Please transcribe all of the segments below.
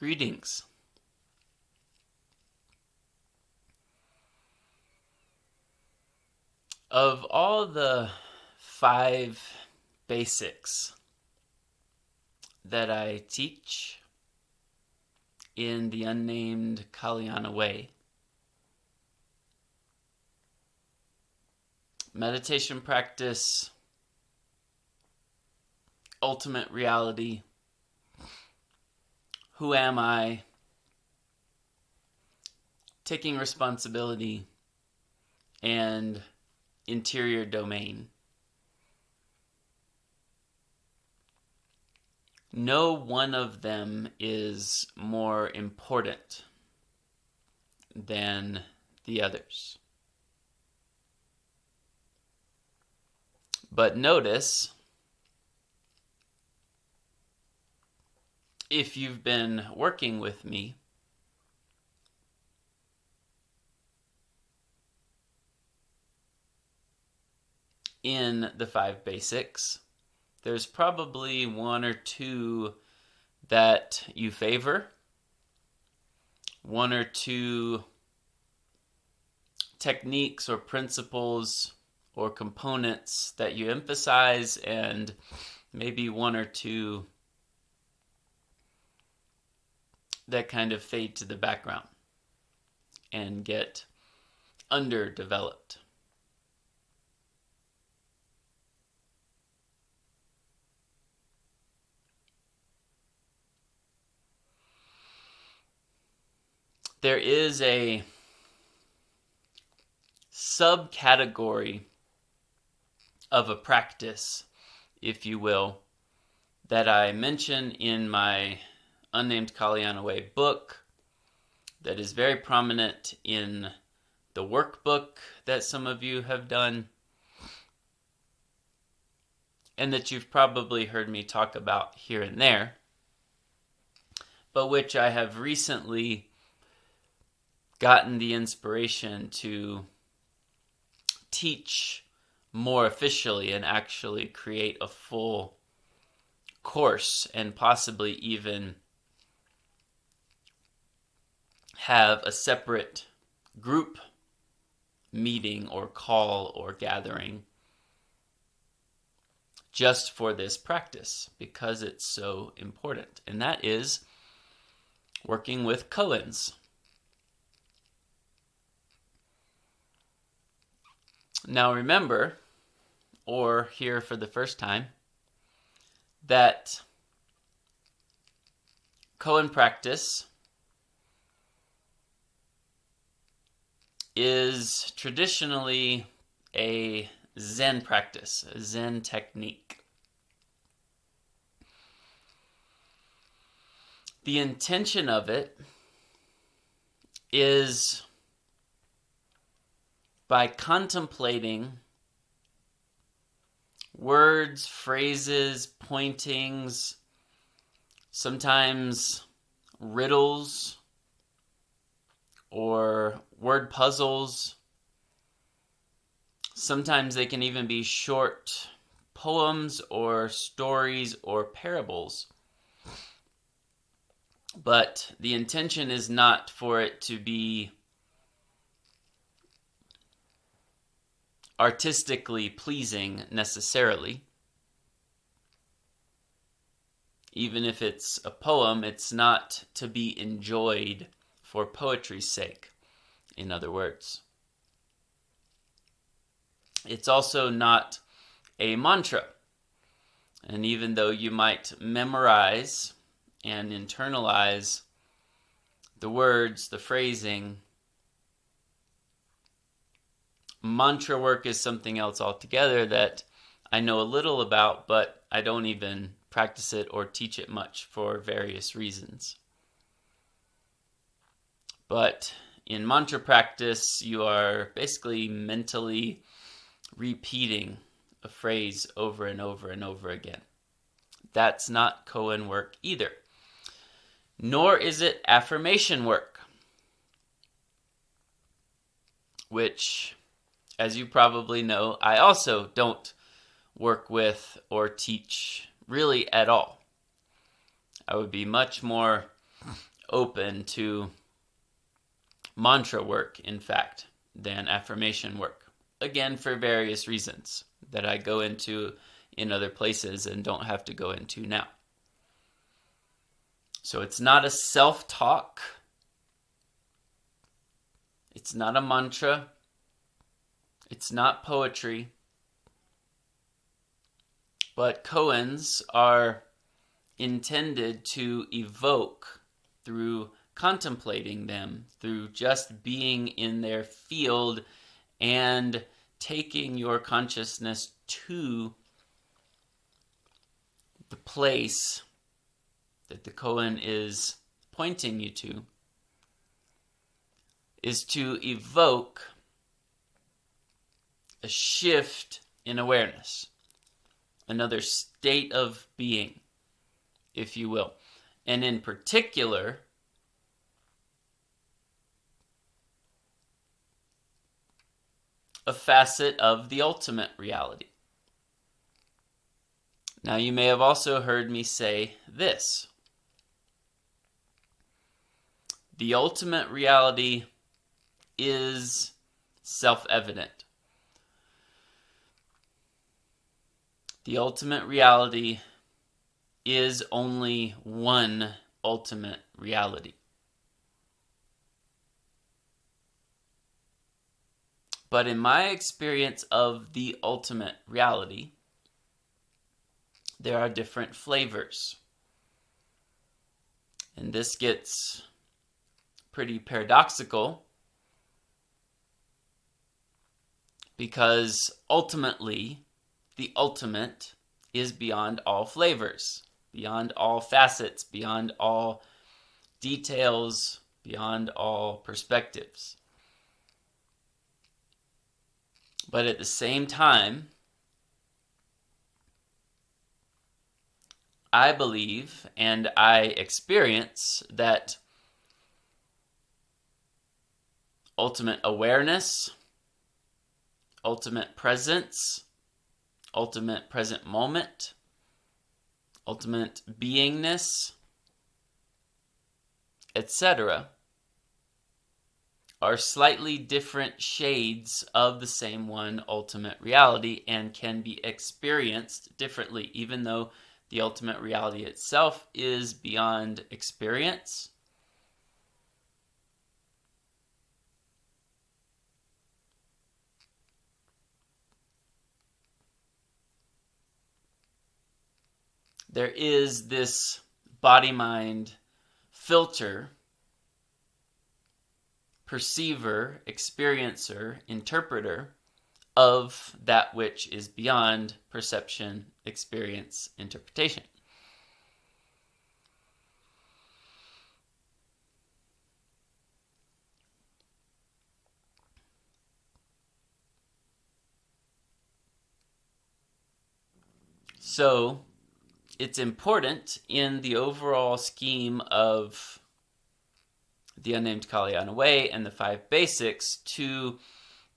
Greetings. Of all the 5 basics that I teach in the unnamed Kaliana way, meditation practice, ultimate reality, who am I, taking responsibility, and interior domain. No one of them is more important than the others. But notice, if you've been working with me, in the 5 basics, there's probably 1 or 2 that you favor, 1 or 2 techniques or principles or components that you emphasize, and maybe 1 or 2 that kind of fade to the background and get underdeveloped. There is a subcategory of a practice, if you will, that I mention in my Unnamed Kaliana Way book that is very prominent in the workbook that some of you have done, and that you've probably heard me talk about here and there, but which I have recently gotten the inspiration to teach more officially and actually create a full course, and possibly even have a separate group meeting or call or gathering just for this practice, because it's so important. And that is working with koans. Now remember, or hear for the first time, that koan practice is traditionally a Zen practice, a Zen technique. The intention of it is by contemplating words, phrases, pointings, sometimes riddles or word puzzles. Sometimes they can even be short poems or stories or parables. But the intention is not for it to be artistically pleasing necessarily. Even if it's a poem, it's not to be enjoyed for poetry's sake, in other words. It's also not a mantra. And even though you might memorize and internalize the words, the phrasing, mantra work is something else altogether that I know a little about, but I don't even practice it or teach it much for various reasons. But in mantra practice, you are basically mentally repeating a phrase over and over and over again. That's not koan work either. Nor is it affirmation work, which, as you probably know, I also don't work with or teach really at all. I would be much more open to mantra work, in fact, than affirmation work. Again, for various reasons that I go into in other places and don't have to go into now. So it's not a self-talk. It's not a mantra. It's not poetry. But koans are intended to evoke through contemplating them, through just being in their field and taking your consciousness to the place that the koan is pointing you to, is to evoke a shift in awareness, another state of being, if you will. And in particular, a facet of the ultimate reality. Now, you may have also heard me say this. The ultimate reality is self-evident. The ultimate reality is only one ultimate reality. But in my experience of the ultimate reality, there are different flavors. And this gets pretty paradoxical because ultimately, the ultimate is beyond all flavors, beyond all facets, beyond all details, beyond all perspectives. But at the same time, I believe and I experience that ultimate awareness, ultimate presence, ultimate present moment, ultimate beingness, etc., are slightly different shades of the same one ultimate reality and can be experienced differently, even though the ultimate reality itself is beyond experience. There is this body-mind filter, perceiver, experiencer, interpreter of that which is beyond perception, experience, interpretation. So, it's important in the overall scheme of the Unnamed Kaliana Way and the 5 basics to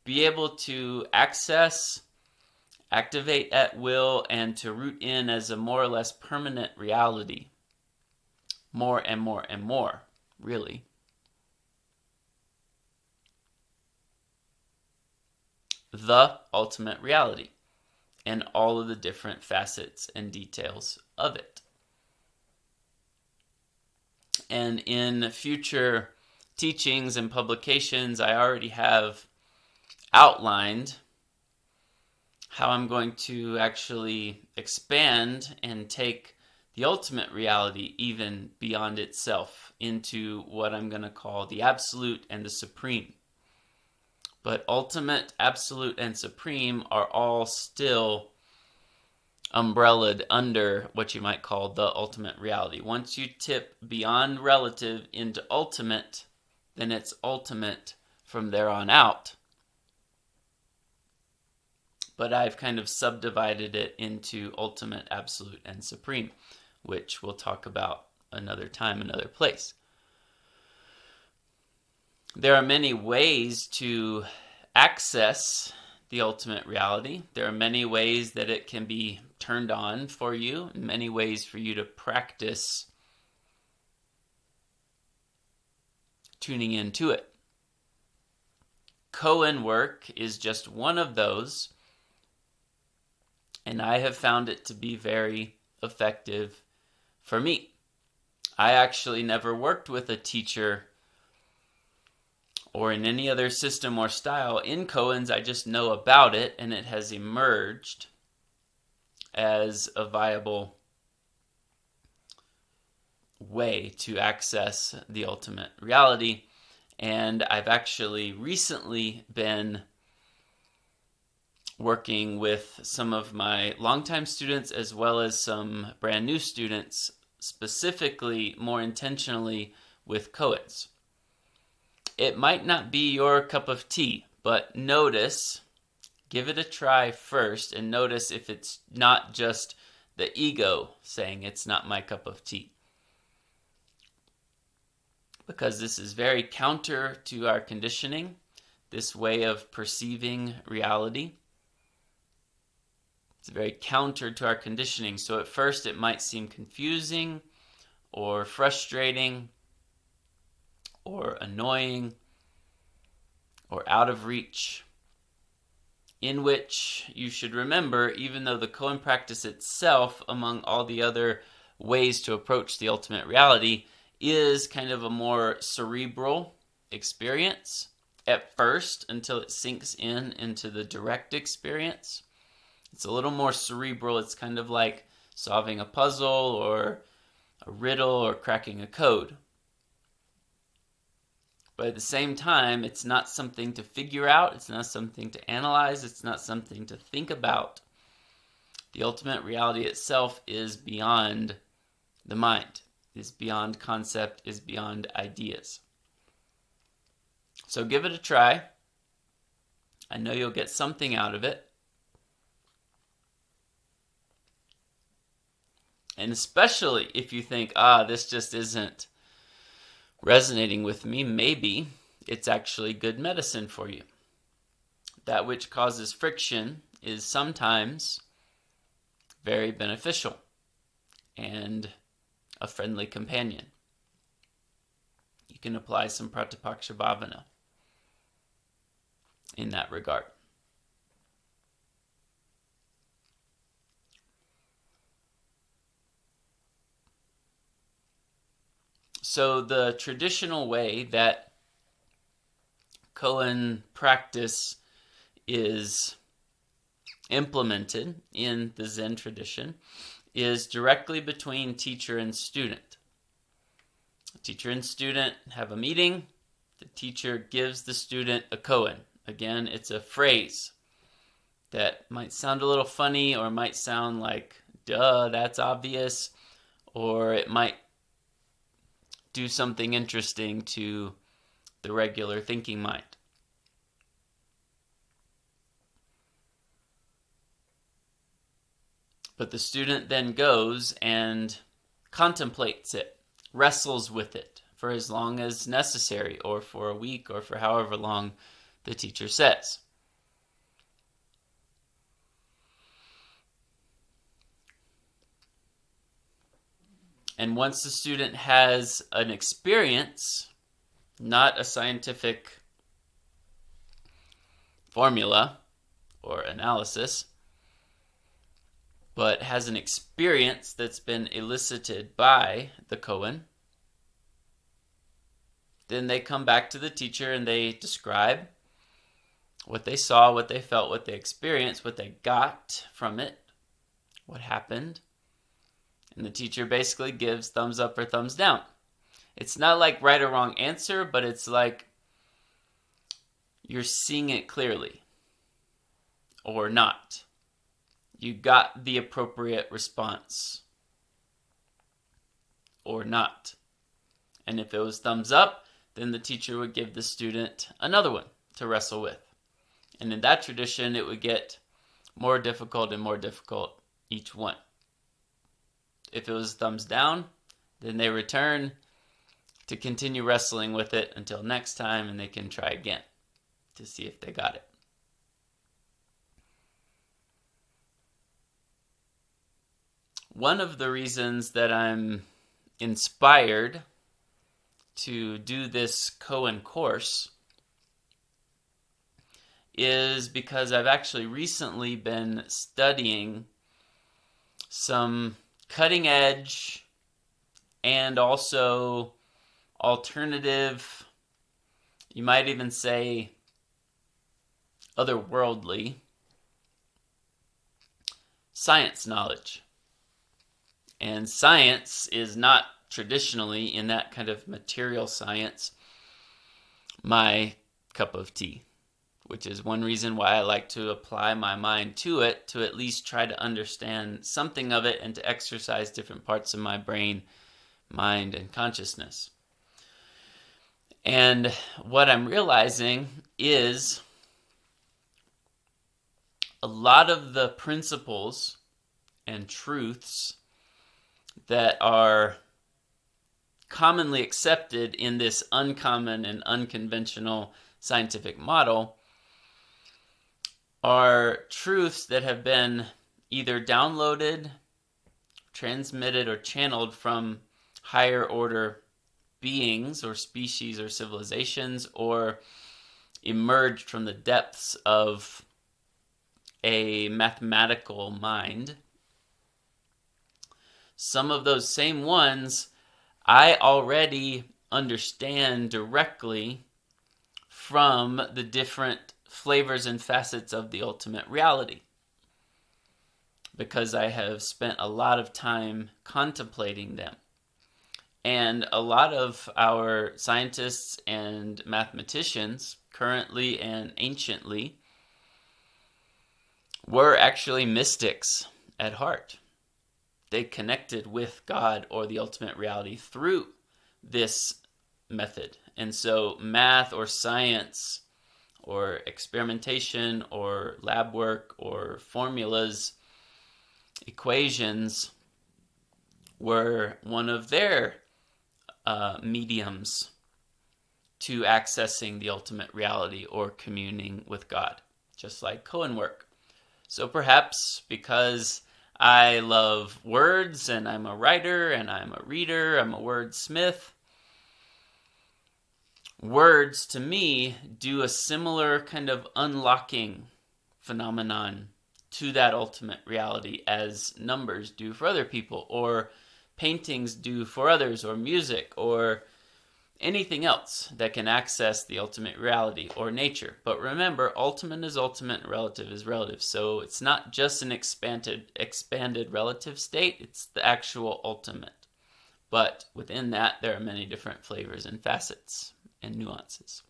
be able to access, activate at will, and to root in as a more or less permanent reality. More and more and more, really. The ultimate reality and all of the different facets and details of it. And in future teachings and publications, I already have outlined how I'm going to actually expand and take the ultimate reality even beyond itself into what I'm going to call the absolute and the supreme. But ultimate, absolute, and supreme are all still umbrellaed under what you might call the ultimate reality. Once you tip beyond relative into ultimate, then it's ultimate from there on out. But I've kind of subdivided it into ultimate, absolute, and supreme, which we'll talk about another time, another place. There are many ways to access the ultimate reality. There are many ways that it can be turned on for you, many ways for you to practice tuning into it. Koan work is just one of those, and I have found it to be very effective for me. I actually never worked with a teacher or in any other system or style in Koans. I just know about it, and it has emerged as a viable way to access the ultimate reality. And I've actually recently been working with some of my longtime students as well as some brand new students, specifically more intentionally with Koans. It might not be your cup of tea, but give it a try first, and notice if it's not just the ego saying it's not my cup of tea. Because this is very counter to our conditioning, this way of perceiving reality. It's very counter to our conditioning. So at first it might seem confusing or frustrating or annoying or out of reach, in which you should remember, even though the Koan practice itself, among all the other ways to approach the ultimate reality, is kind of a more cerebral experience at first until it sinks into the direct experience. It's a little more cerebral. It's kind of like solving a puzzle or a riddle or cracking a code. But at the same time, it's not something to figure out. It's not something to analyze. It's not something to think about. The ultimate reality itself is beyond the mind, is beyond concept, is beyond ideas. So give it a try. I know you'll get something out of it. And especially if you think, this just isn't resonating with me, maybe it's actually good medicine for you. That which causes friction is sometimes very beneficial and a friendly companion. You can apply some Pratipaksha Bhavana in that regard. So the traditional way that Koan practice is implemented in the Zen tradition is directly between teacher and student. Teacher and student have a meeting. The teacher gives the student a koan. Again, it's a phrase that might sound a little funny, or might sound like, duh, that's obvious, or it might do something interesting to the regular thinking mind. But the student then goes and contemplates it, wrestles with it for as long as necessary, or for a week, or for however long the teacher says. And once the student has an experience, not a scientific formula or analysis, but has an experience that's been elicited by the koan, then they come back to the teacher and they describe what they saw, what they felt, what they experienced, what they got from it, what happened. And the teacher basically gives thumbs up or thumbs down. It's not like right or wrong answer, but it's like you're seeing it clearly or not. You got the appropriate response or not. And if it was thumbs up, then the teacher would give the student another one to wrestle with. And in that tradition, it would get more difficult and more difficult each one. If it was thumbs down, then they return to continue wrestling with it until next time, and they can try again to see if they got it. One of the reasons that I'm inspired to do this Koan course is because I've actually recently been studying some cutting edge and also alternative, you might even say otherworldly, science knowledge. And science is not traditionally, in that kind of material science, my cup of tea, which is one reason why I like to apply my mind to it, to at least try to understand something of it and to exercise different parts of my brain, mind, and consciousness. And what I'm realizing is a lot of the principles and truths that are commonly accepted in this uncommon and unconventional scientific model are truths that have been either downloaded, transmitted, or channeled from higher order beings or species or civilizations, or emerged from the depths of a mathematical mind. Some of those same ones I already understand directly from the different flavors and facets of the ultimate reality, because I have spent a lot of time contemplating them. And a lot of our scientists and mathematicians, currently and anciently, were actually mystics at heart. They connected with God or the ultimate reality through this method. And so math or science or experimentation or lab work or formulas, equations, were one of their mediums to accessing the ultimate reality or communing with God, just like Koan work. So perhaps because I love words and I'm a writer and I'm a reader, I'm a wordsmith, words to me do a similar kind of unlocking phenomenon to that ultimate reality as numbers do for other people, or paintings do for others, or music, or anything else that can access the ultimate reality or nature. But remember, ultimate is ultimate, relative is relative. So it's not just an expanded relative state, it's the actual ultimate. But within that, there are many different flavors and facets and nuances.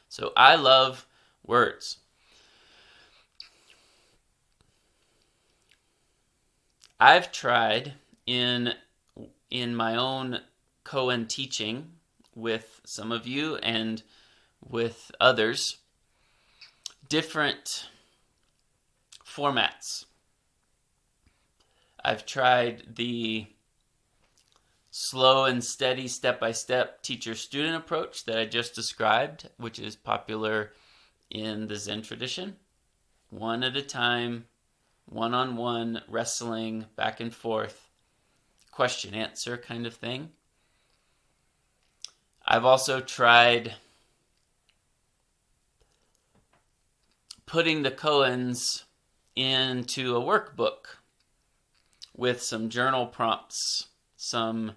So I love words. I've tried in my own Koan teaching with some of you and with others different formats. I've tried the slow and steady step-by-step teacher-student approach that I just described, which is popular in the Zen tradition. One at a time, one-on-one, wrestling, back and forth, question-answer kind of thing. I've also tried putting the koans into a workbook with some journal prompts, some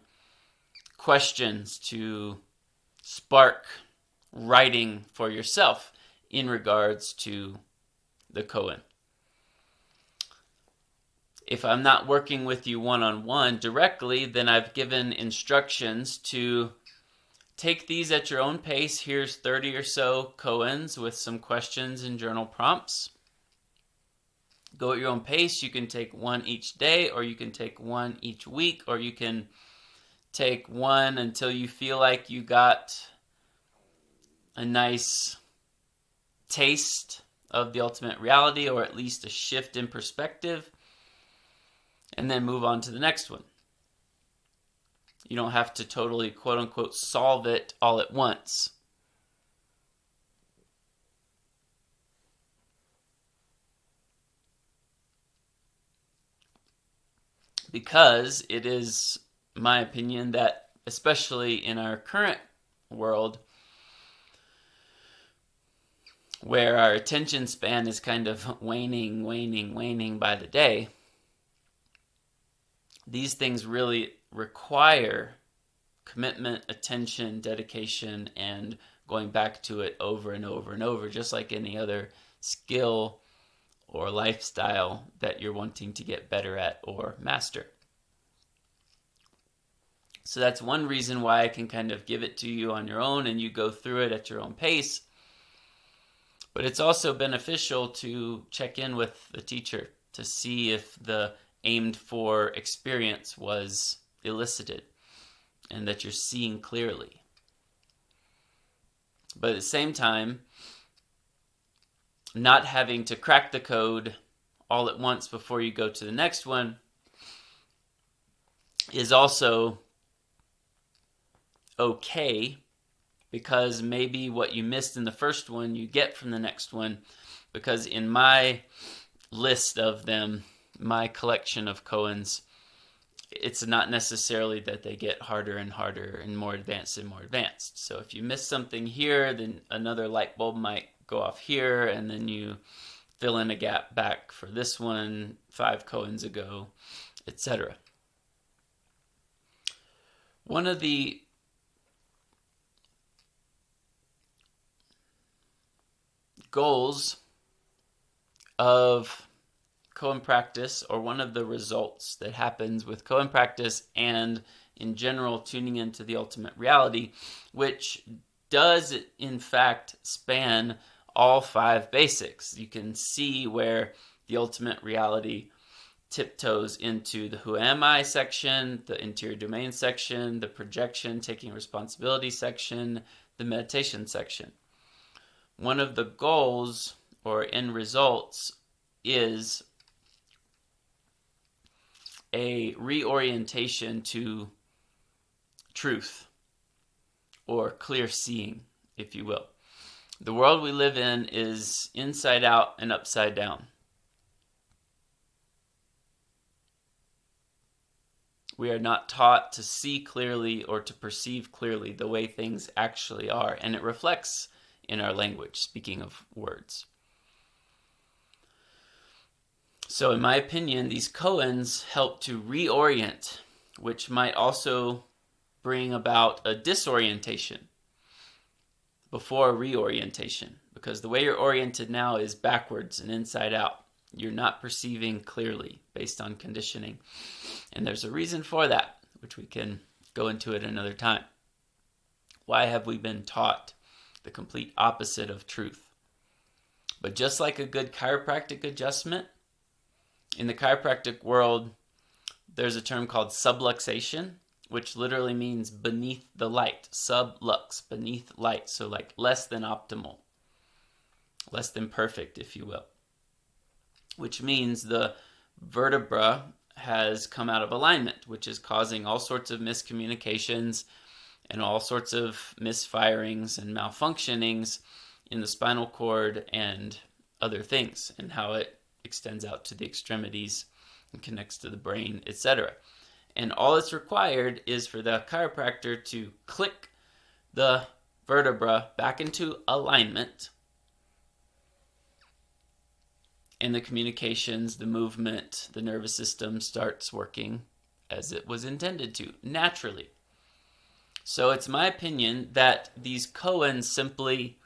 questions to spark writing for yourself in regards to the koan. If I'm not working with you one-on-one directly, then I've given instructions to take these at your own pace. Here's 30 or so koans with some questions and journal prompts. Go at your own pace. You can take one each day, or you can take one each week, or you can take one until you feel like you got a nice taste of the ultimate reality, or at least a shift in perspective, and then move on to the next one. You don't have to totally, quote-unquote, solve it all at once. Because it is my opinion that especially in our current world, where our attention span is kind of waning by the day, these things really require commitment, attention, dedication, and going back to it over and over and over, just like any other skill or lifestyle that you're wanting to get better at or master. So that's one reason why I can kind of give it to you on your own and you go through it at your own pace. But it's also beneficial to check in with the teacher to see if the aimed for experience was elicited and that you're seeing clearly. But at the same time, not having to crack the code all at once before you go to the next one is also okay, because maybe what you missed in the first one you get from the next one. Because in my list of them, my collection of koans, it's not necessarily that they get harder and harder and more advanced and more advanced. So if you miss something here, then another light bulb might go off here, and then you fill in a gap back for this one 5 koans ago, etc. One of the goals of koan practice, or one of the results that happens with koan practice and in general tuning into the ultimate reality, which does in fact span all 5 basics. You can see where the ultimate reality tiptoes into the who am I section, the interior domain section, the projection, taking responsibility section, the meditation section. One of the goals or end results is a reorientation to truth, or clear seeing, if you will. The world we live in is inside out and upside down. We are not taught to see clearly or to perceive clearly the way things actually are, and it reflects in our language, speaking of words. So in my opinion, these koans help to reorient, which might also bring about a disorientation before a reorientation, because the way you're oriented now is backwards and inside out. You're not perceiving clearly based on conditioning. And there's a reason for that, which we can go into at another time. Why have we been taught the complete opposite of truth? But just like a good chiropractic adjustment, in the chiropractic world, there's a term called subluxation, which literally means beneath the light. Sublux, beneath light. So like less than optimal, less than perfect, if you will. Which means the vertebra has come out of alignment, which is causing all sorts of miscommunications and all sorts of misfirings and malfunctionings in the spinal cord and other things, and how it extends out to the extremities and connects to the brain, etc. And all that's required is for the chiropractor to click the vertebra back into alignment, and the communications, the movement, the nervous system starts working as it was intended to, naturally. So it's my opinion that these koans simply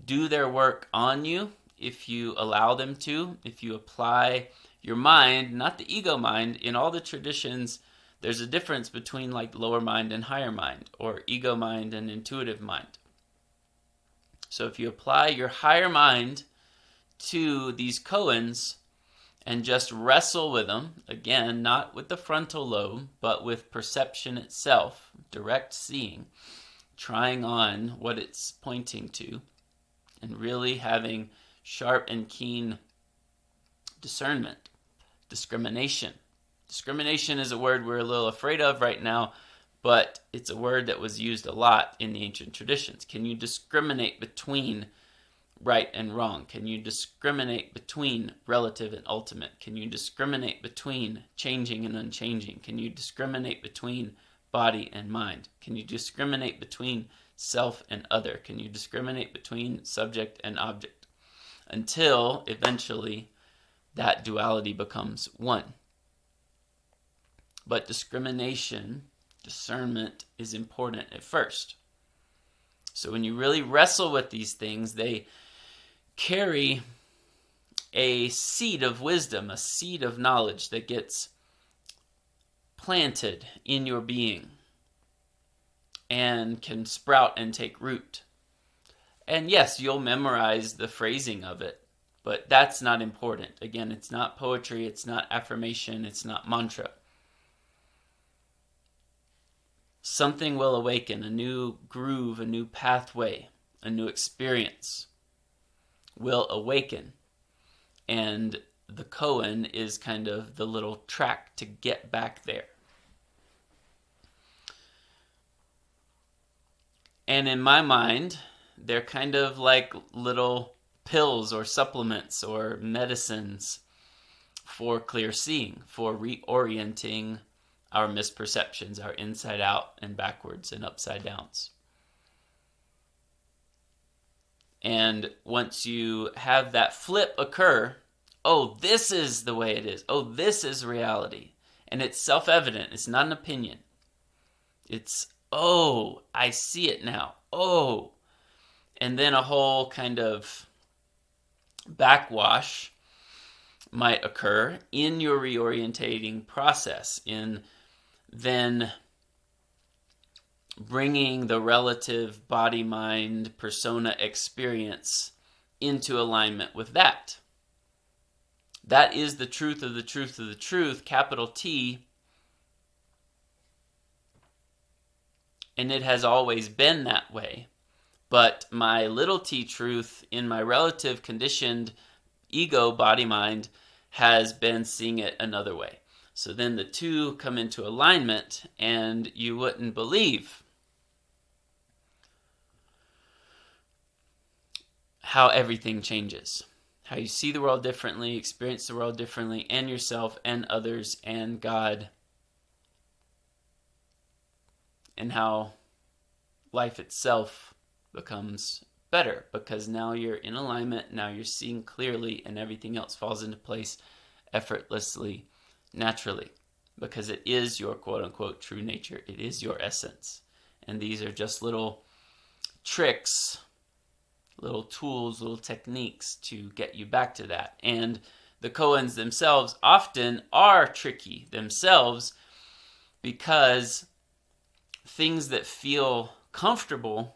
do their work on you if you allow them to, if you apply your mind, not the ego mind. In all the traditions, there's a difference between like lower mind and higher mind, or ego mind and intuitive mind. So if you apply your higher mind to these koans and just wrestle with them, again, not with the frontal lobe, but with perception itself, direct seeing, trying on what it's pointing to, and really having sharp and keen discernment, discrimination. Discrimination is a word we're a little afraid of right now, but it's a word that was used a lot in the ancient traditions. Can you discriminate between right and wrong? Can you discriminate between relative and ultimate? Can you discriminate between changing and unchanging? Can you discriminate between body, and mind? Can you discriminate between self and other? Can you discriminate between subject and object? Until eventually that duality becomes one. But discrimination, discernment, is important at first. So when you really wrestle with these things, they carry a seed of wisdom, a seed of knowledge that gets planted in your being and can sprout and take root. And yes, you'll memorize the phrasing of it, but that's not important. Again, it's not poetry, it's not affirmation, it's not mantra. Something will awaken, a new groove, a new pathway, a new experience will awaken. And the koan is kind of the little track to get back there. And in my mind, they're kind of like little pills or supplements or medicines for clear seeing, for reorienting our misperceptions, our inside out and backwards and upside downs. And once you have that flip occur, oh, this is the way it is. Oh, this is reality. And it's self-evident. It's not an opinion. It's, oh, I see it now. Oh. And then a whole kind of backwash might occur in your reorientating process, in then bringing the relative body-mind persona experience into alignment with that. That is the truth of the truth of the truth, capital T. And it has always been that way. But my little t truth in my relative conditioned ego, body-mind, has been seeing it another way. So then the two come into alignment, and you wouldn't believe how everything changes. How you see the world differently, experience the world differently, and yourself and others and God. And how life itself becomes better, because now you're in alignment, now you're seeing clearly, and everything else falls into place effortlessly, naturally, because it is your quote-unquote true nature. It is your essence. And these are just little tricks, little tools, little techniques to get you back to that. And the koans themselves often are tricky themselves, because things that feel comfortable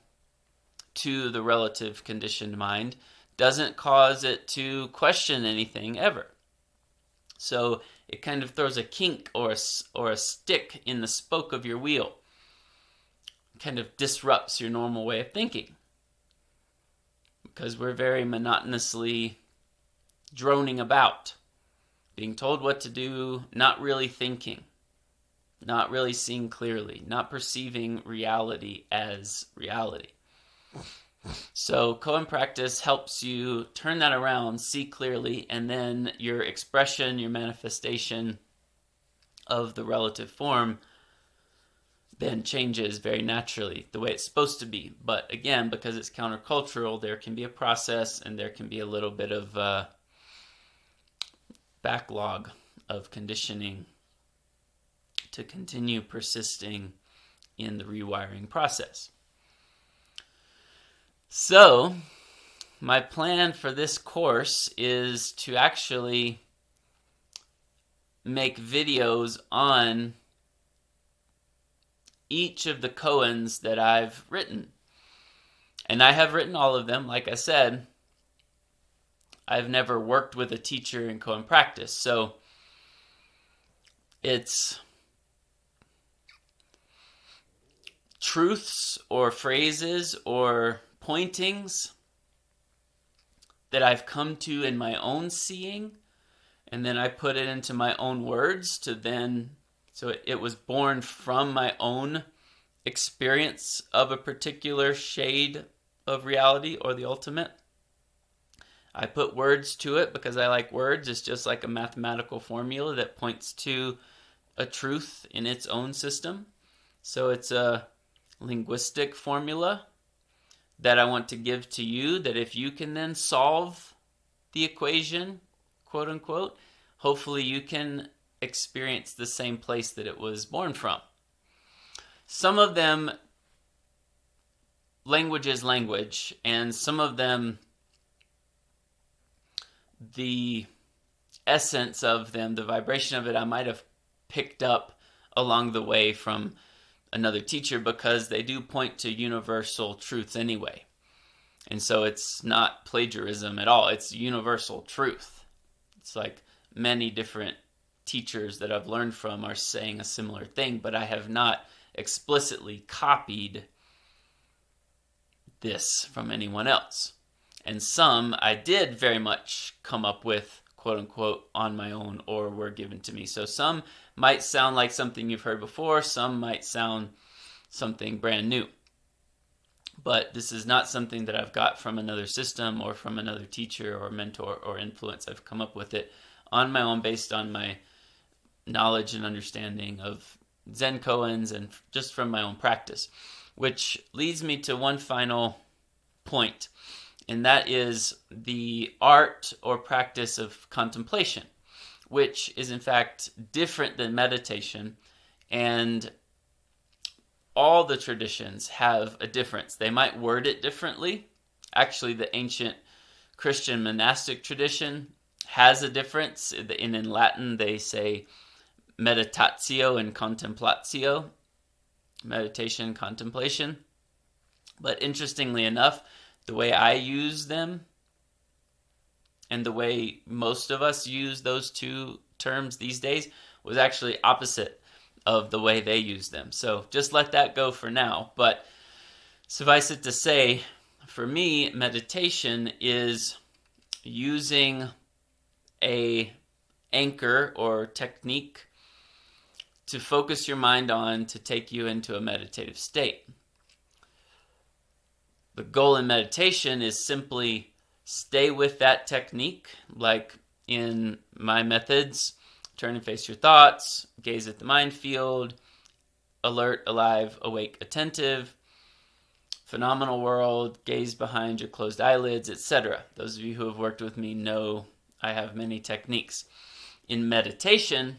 to the relative conditioned mind doesn't cause it to question anything ever. So it kind of throws a kink or a stick in the spoke of your wheel. It kind of disrupts your normal way of thinking, because we're very monotonously droning about, being told what to do, not really thinking, not really seeing clearly, not perceiving reality as reality. So koan practice helps you turn that around, see clearly, and then your expression, your manifestation of the relative form then changes very naturally, the way it's supposed to be. But again, because it's countercultural, there can be a process, and there can be a little bit of backlog of conditioning to continue persisting in the rewiring process. So, my plan for this course is to actually make videos on each of the koans that I've written. And I have written all of them. Like I said, I've never worked with a teacher in koan practice. So, it's truths or phrases or pointings that I've come to in my own seeing, and then I put it into my own words to then, so it was born from my own experience of a particular shade of reality or the ultimate. I put words to it because I like words. It's just like a mathematical formula that points to a truth in its own system. So it's a linguistic formula that I want to give to you, that if you can then solve the equation, quote unquote, hopefully you can experience the same place that it was born from. Some of them, language is language, and some of them, the essence of them, the vibration of it, I might have picked up along the way from another teacher, because they do point to universal truths anyway. And so it's not plagiarism at all. It's universal truth. It's like many different teachers that I've learned from are saying a similar thing, but I have not explicitly copied this from anyone else. And some I did very much come up with, quote unquote, on my own, or were given to me. So some might sound like something you've heard before, some might sound something brand new. But this is not something that I've got from another system or from another teacher or mentor or influence. I've come up with it on my own based on my knowledge and understanding of Zen koans and just from my own practice. Which leads me to one final point, and that is the art or practice of contemplation, which is in fact different than meditation, and all the traditions have a difference. They might word it differently. Actually, the ancient Christian monastic tradition has a difference. In Latin, they say meditatio and contemplatio, meditation, contemplation. But interestingly enough, the way I use them and the way most of us use those two terms these days was actually opposite of the way they use them. So just let that go for now. But suffice it to say, for me, meditation is using a anchor or technique to focus your mind on, to take you into a meditative state. The goal in meditation is simply stay with that technique, like in my methods: turn and face your thoughts, gaze at the mind field, alert, alive, awake, attentive, phenomenal world, gaze behind your closed eyelids, etc. Those of you who have worked with me know I have many techniques. In meditation,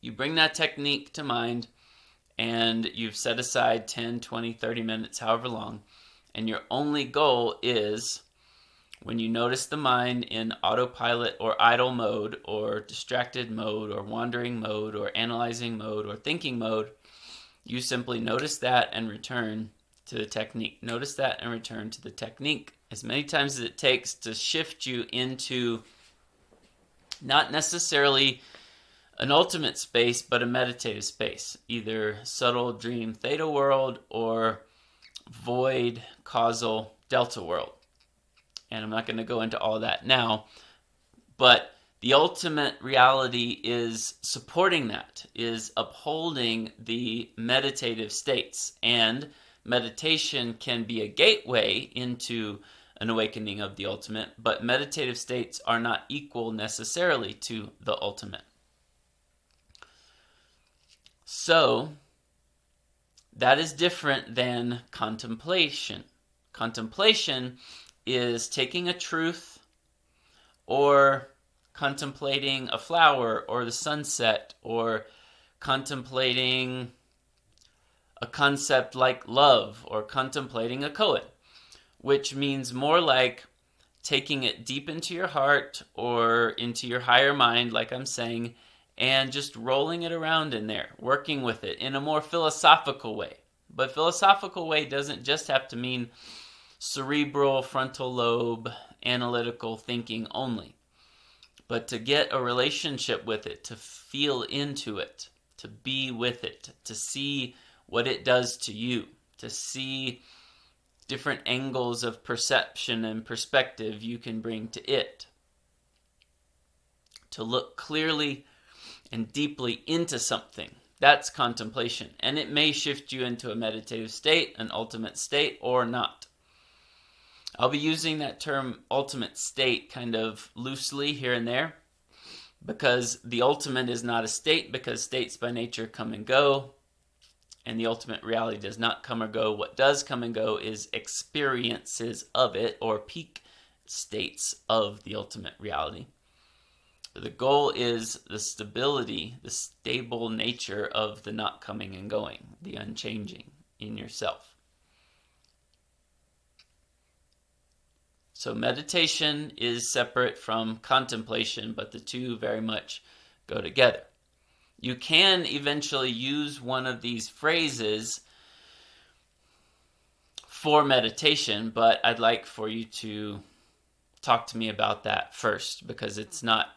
you bring that technique to mind and you've set aside 10, 20, 30 minutes, however long, and your only goal is, when you notice the mind in autopilot or idle mode or distracted mode or wandering mode or analyzing mode or thinking mode, you simply notice that and return to the technique. Notice that and return to the technique as many times as it takes to shift you into not necessarily an ultimate space, but a meditative space, either subtle dream theta world or void causal delta world. And I'm not going to go into all that now, but the ultimate reality is supporting that, is upholding the meditative states. And meditation can be a gateway into an awakening of the ultimate, but meditative states are not equal necessarily to the ultimate. So, that is different than contemplation. Contemplation is taking a truth or contemplating a flower or the sunset or contemplating a concept like love or contemplating a koan, which means more like taking it deep into your heart or into your higher mind, like I'm saying, and just rolling it around in there, working with it in a more philosophical way. But philosophical way doesn't just have to mean cerebral, frontal lobe, analytical thinking only, but to get a relationship with it, to feel into it, to be with it, to see what it does to you, to see different angles of perception and perspective you can bring to it, to look clearly and deeply into something. That's contemplation, and it may shift you into a meditative state, an ultimate state, or not. I'll be using that term ultimate state kind of loosely here and there, because the ultimate is not a state, because states by nature come and go, and the ultimate reality does not come or go. What does come and go is experiences of it, or peak states of the ultimate reality. The goal is the stability, the stable nature of the not coming and going, the unchanging in yourself. So meditation is separate from contemplation, but the two very much go together. You can eventually use one of these phrases for meditation, but I'd like for you to talk to me about that first, because it's not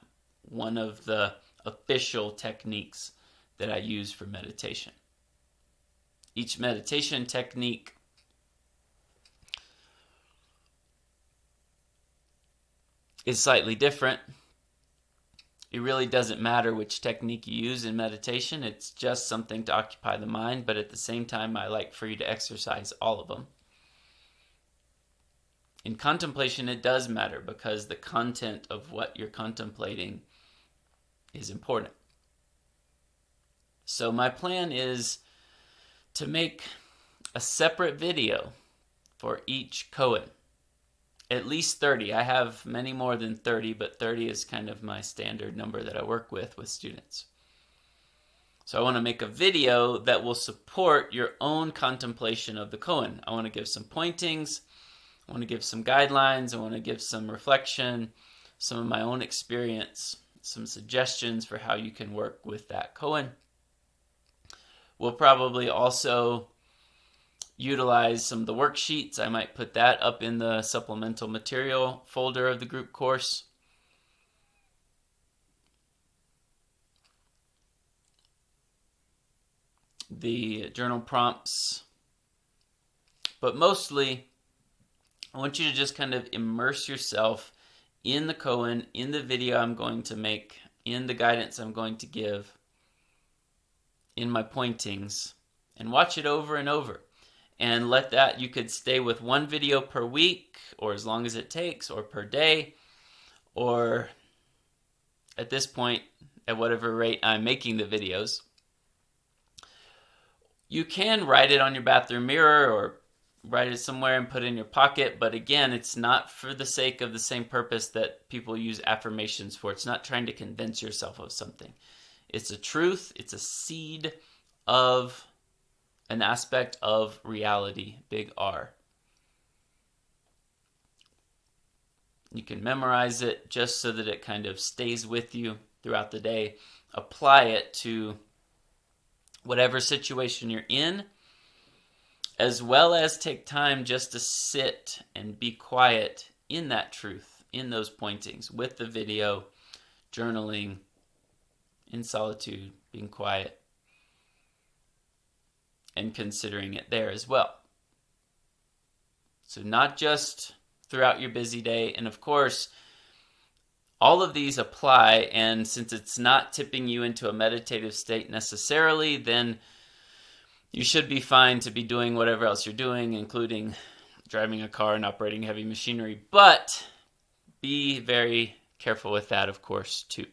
one of the official techniques that I use for meditation. Each meditation technique is slightly different. It really doesn't matter which technique you use in meditation. It's just something to occupy the mind, but at the same time, I like for you to exercise all of them. In contemplation, it does matter because the content of what you're contemplating is important. So my plan is to make a separate video for each koan. At least 30. I have many more than 30, but 30 is kind of my standard number that I work with students. So I want to make a video that will support your own contemplation of the koan. I want to give some pointings. I want to give some guidelines. I want to give some reflection, some of my own experience, some suggestions for how you can work with that koan. We'll probably also utilize some of the worksheets. I might put that up in the supplemental material folder of the group course. The journal prompts. But mostly, I want you to just kind of immerse yourself in the koan, in the video I'm going to make, in the guidance I'm going to give, in my pointings, and watch it over and over. And let that, you could stay with one video per week, or as long as it takes, or per day, or at this point, at whatever rate I'm making the videos. You can write it on your bathroom mirror, or write it somewhere and put it in your pocket, but again, it's not for the sake of the same purpose that people use affirmations for. It's not trying to convince yourself of something. It's a truth, it's a seed of an aspect of reality, big R. You can memorize it just so that it kind of stays with you throughout the day. Apply it to whatever situation you're in, as well as take time just to sit and be quiet in that truth, in those pointings, with the video, journaling, in solitude, being quiet, and considering it there as well. So not just throughout your busy day. And of course, all of these apply, and since it's not tipping you into a meditative state necessarily, then you should be fine to be doing whatever else you're doing, including driving a car and operating heavy machinery. But be very careful with that, of course, too,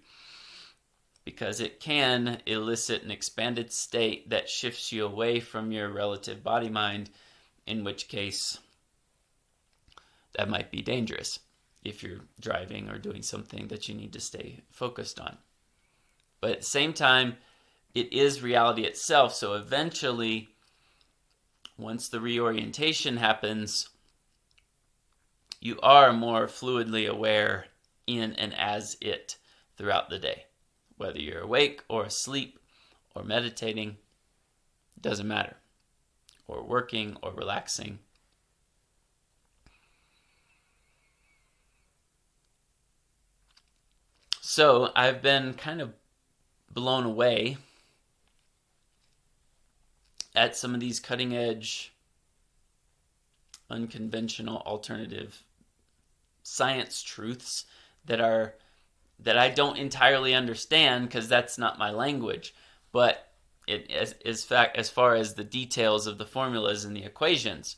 because it can elicit an expanded state that shifts you away from your relative body-mind, in which case that might be dangerous if you're driving or doing something that you need to stay focused on. But at the same time, it is reality itself, so eventually, once the reorientation happens, you are more fluidly aware in and as it throughout the day. Whether you're awake or asleep or meditating, it doesn't matter. Or working or relaxing. So I've been kind of blown away at some of these cutting edge, unconventional, alternative science truths that I don't entirely understand, because that's not my language. But as far as the details of the formulas and the equations,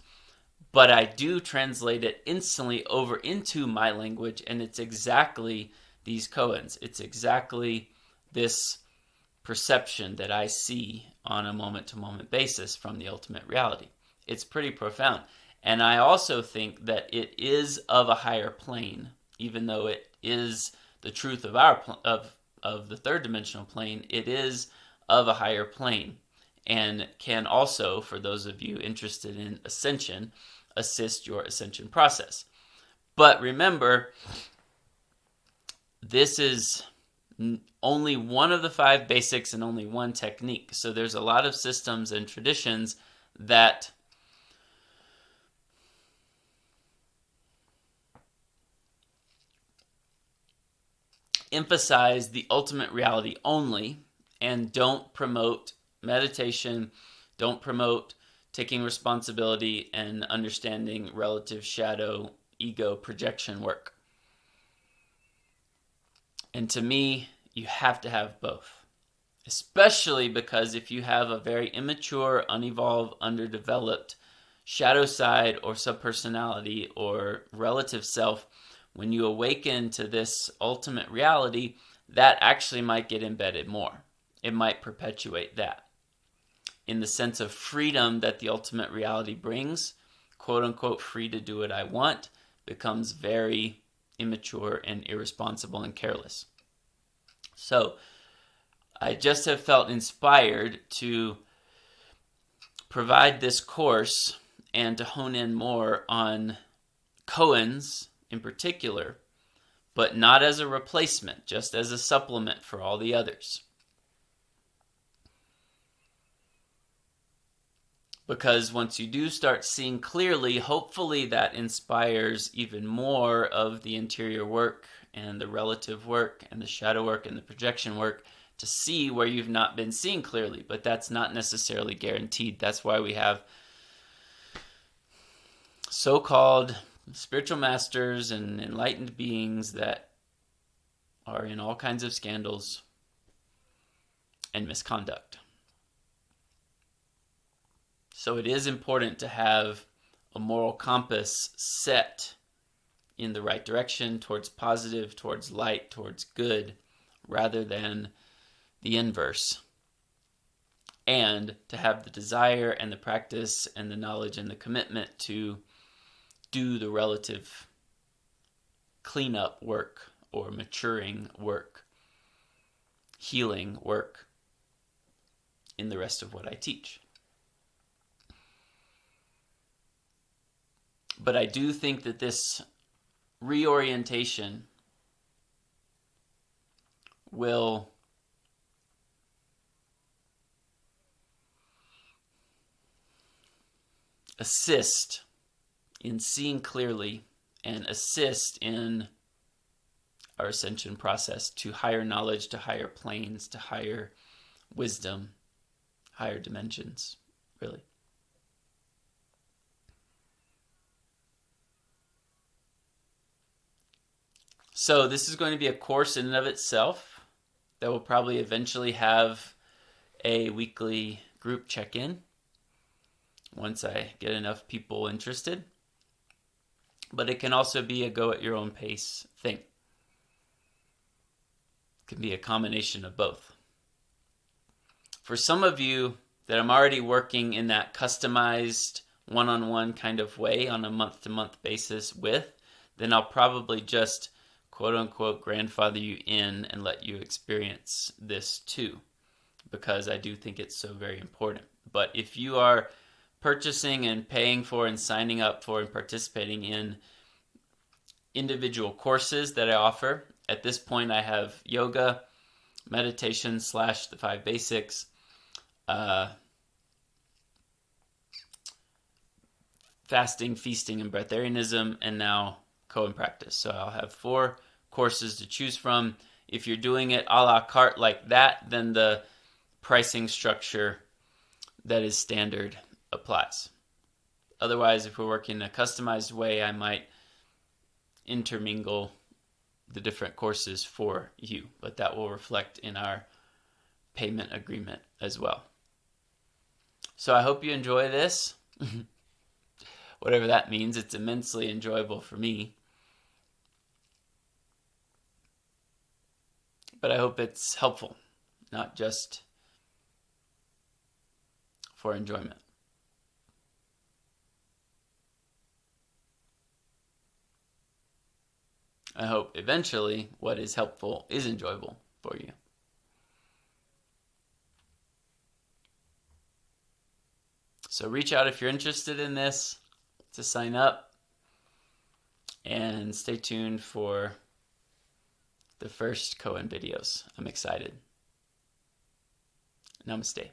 but I do translate it instantly over into my language, and it's exactly these koans. It's exactly this perception that I see on a moment-to-moment basis from the ultimate reality. It's pretty profound. And I also think that it is of a higher plane, even though it is the truth of of the third dimensional plane. It is of a higher plane, and can also, for those of you interested in ascension, assist your ascension process. But remember, this is only one of the 5 basics and only one technique. So there's a lot of systems and traditions that emphasize the ultimate reality only and don't promote meditation, don't promote taking responsibility and understanding relative shadow, ego, projection work. And to me, you have to have both. Especially because if you have a very immature, unevolved, underdeveloped shadow side or subpersonality or relative self, when you awaken to this ultimate reality, that actually might get embedded more. It might perpetuate that. In the sense of freedom that the ultimate reality brings, quote unquote, free to do what I want, becomes very immature and irresponsible and careless. So I just have felt inspired to provide this course and to hone in more on koans in particular, but not as a replacement, just as a supplement for all the others. Because once you do start seeing clearly, hopefully that inspires even more of the interior work and the relative work and the shadow work and the projection work to see where you've not been seeing clearly. But that's not necessarily guaranteed. That's why we have so-called spiritual masters and enlightened beings that are in all kinds of scandals and misconduct. So it is important to have a moral compass set in the right direction, towards positive, towards light, towards good, rather than the inverse. And to have the desire and the practice and the knowledge and the commitment to do the relative cleanup work or maturing work, healing work in the rest of what I teach. But I do think that this reorientation will assist in seeing clearly and assist in our ascension process to higher knowledge, to higher planes, to higher wisdom, higher dimensions, really. So this is going to be a course in and of itself that will probably eventually have a weekly group check-in once I get enough people interested. But it can also be a go-at-your-own-pace thing. It can be a combination of both. For some of you that I'm already working in that customized one-on-one kind of way on a month-to-month basis with, then I'll probably just quote-unquote grandfather you in and let you experience this too, because I do think it's so very important. But if you are purchasing and paying for and signing up for and participating in individual courses that I offer, at this point I have yoga, meditation / the 5 basics, fasting, feasting, and breatharianism, and now Koan practice. So I'll have 4 courses to choose from. If you're doing it a la carte like that, then the pricing structure that is standard applies. Otherwise, if we're working in a customized way, I might intermingle the different courses for you, but that will reflect in our payment agreement as well. So I hope you enjoy this. Whatever that means, it's immensely enjoyable for me. But I hope it's helpful. not just for enjoyment. I hope eventually what is helpful is enjoyable for you. So reach out if you're interested in this to sign up, and stay tuned for the first Koan videos. I'm excited. Namaste.